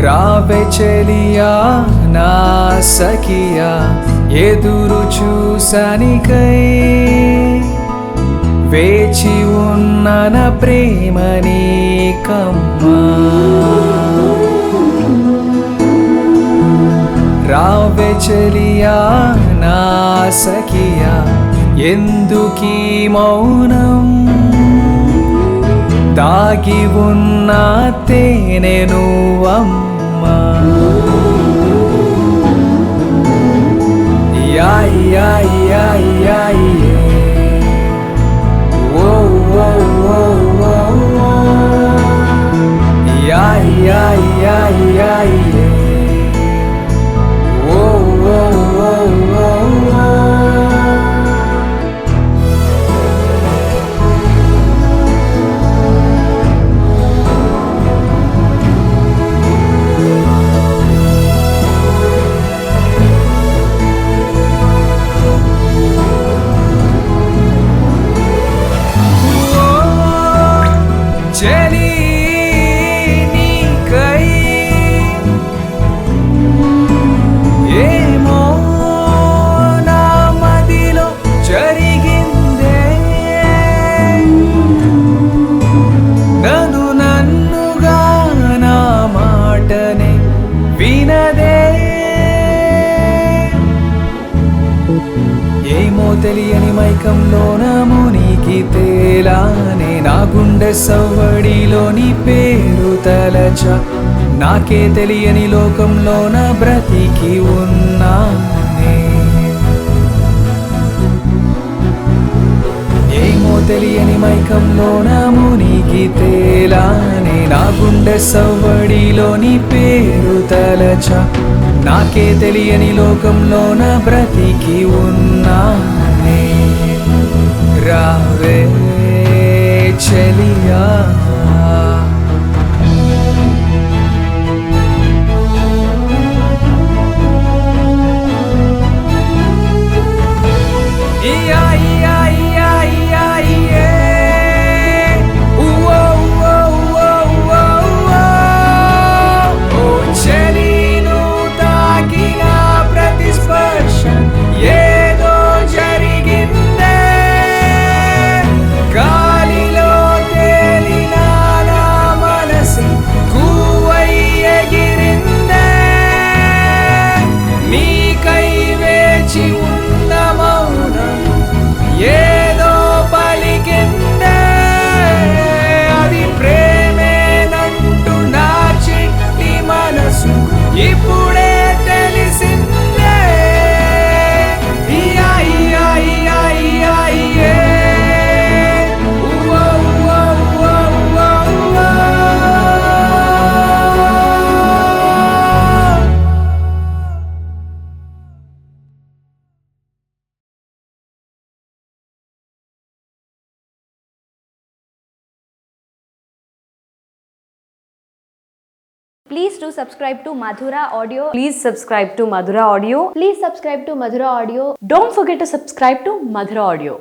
రావే చెలియా నా సఖియా ఎదురు చూసనికై వేచి ఉన్న నా ప్రేమ నీకమ్మా. రావే చెలియా నా సఖియా ఎందుకీ మౌనం, దాగి ఉన్న తేనె నువ్వమ్మా. యాయ్ యాయ్ యాయ్ యాయ్ ఓ ఓ ఓ ఓ యాయ్ యాయ్ యాయ్ యాయ్ ఓ ఓ ఓ ఓ. ఏమో తెలియని మైకంలోన మునిగి తేలానే నా గుండె సవ్వడిలో నీ పేరు తలచ, నాకే తెలియని లోకంలోన బ్రతికి ఉన్నానే. ఏమో తెలియని మైకంలోన మునిగి తేలానే నా గుండె సవ్వడిలో నీ పేరు తలచ, నాకే తెలియని లోకంలోన బ్రతికి ఉన్నానే. రావే చెలియా ఇప్పుడే తెలిసిందే. Please do subscribe to Madhura Audio. Please subscribe to Madhura Audio. Please subscribe to Madhura Audio. Don't forget to subscribe to Madhura Audio.